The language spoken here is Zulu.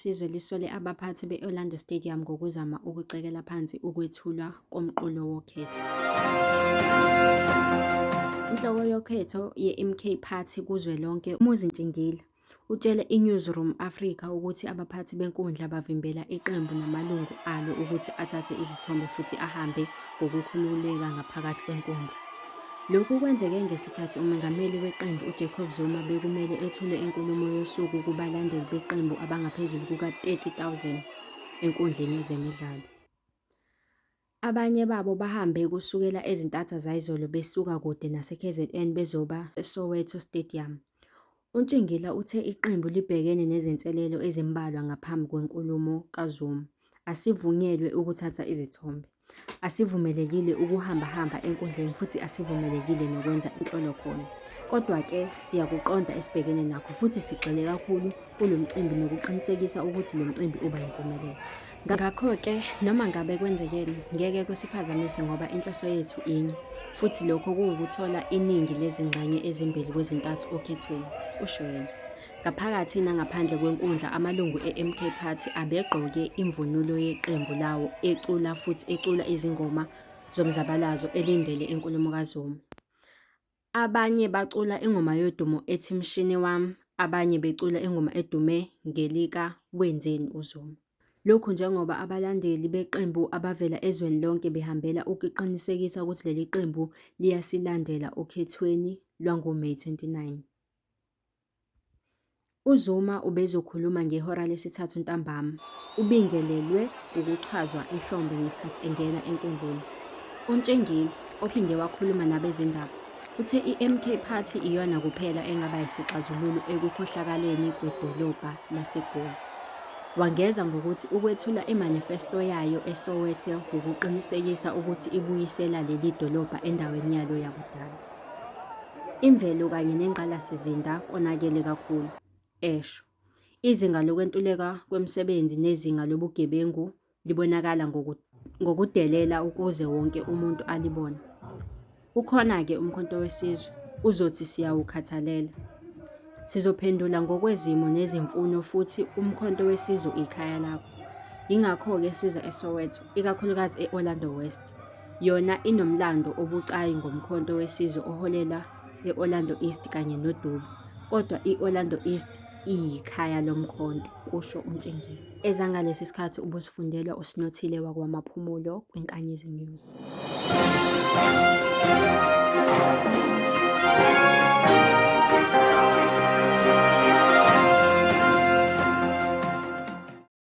wesizwe lisole abaphathi be-Orlando Stadium ngokuzama ukucekela phansi ukwethulwa komqulo wokhetho. Inhloko yokhetho ye-MK Party kuzwelonke, uMmuzi Ntshingila, utshele iNewsroom Africa ukuthi abaphathi benkundla bavimbela iqembu namalungu alo ukuthi athathe izithombe futhi ahambe ngokukhululeka ngaphakathi kwenkundla. Lokhu kwenzeke ngesikhathi umengameli weqembu uJacob Zuma bekumele ethule inkulumo yosuku kubalandeli beqembu abangaphezulu kuka-30,000 enkundleni yezemidlalo. Abanye babo bahambe kusukela ezintatha zayizolo besuka kude nase-KZN bezoba eSoweto Stadium. UNtshingila uthe iqembu libhekene nezinselelo ezimbalwa ngaphambi kwenkulumo kaZuma. Asivunyelwe ukuthatha izithombe. Asivumelekile ukuhamba enkundleni futhi asivumelekile nokwenza inhlolo khona. Kodwa-ke siyakuqonda esibhekene nakho futhi sigxile kakhulu kulo mcimbi nokuqinisekisa ukuthi lo mcimbi uba yimpumelelo. Ngakho-ke noma ngabe kwenzekeni ngeke kusiphazamise ngoba inhloso yethu inye, futhi lokho kuwukuthola iningi lezingxenye ezimbili kwezintathu okhethweni, usho yena. Ngaphakathi nangaphandle kwenkundla amalungu e-MK Party abegqoke imvunulo yeqembu lawo ecula futhi ecula izingoma zomzabalazo elindele inkulumo kaZuma. Abanye bacula ingoma yodumo ethi Mshini Wami, abanye becula ingoma edume ngelika Wenzeni uZuma. Lokhu njengoba abalandeli beqembu abavela ezweni lonke behambela ukuqinisekisa ukuthi leli qembu liyasilandela okhethweni lwangoMeyi 29. UZuma ubezokhuluma ngehora lesithathu ntambama. Ubingelelwe ukuchazwa ehlombe ngesikhathi engena enkundleni. UNtshingila, ophinde wakhuluma nabezindaba, uthe i-MK Party iyona kuphela engaba yisixazululo ekukhohlakaleni kwedolobha laseGoli. Wangeza ngokuthi ukwethula imanifesto yayo eSoweto ukuqinisekisa ukuthi ibuyisela leli dolobha endaweni yalo yakudala. Imvelo kanye nengqalasizinda konakele kakhulu, esho. Izinga lokwentuleka kwemisebenzi nezinga lobugebengu libonakala ngokudelela ukuze wonke umuntu alibone. Ukhona-ke umkhonto wesizwe, uzothi siyawukhathalela. Sizophendula ngokwezimo nezimfuno futhi umkhonto wesizwe ikhaya lakho. Yingakho-ke siza eSoweto, ikakhulukazi e-Orlando West. Yona inomlando obucayi ngomkhonto wesizwe oholela e-Orlando East kanye noDubu. Kodwa i-Orlando East iyikhaya lomkhonto, kusho uNtshingila. Ezangalesi sikhathi ubusfundelwa uSinothile wakwaMaphumulo kwiNkanyezi News.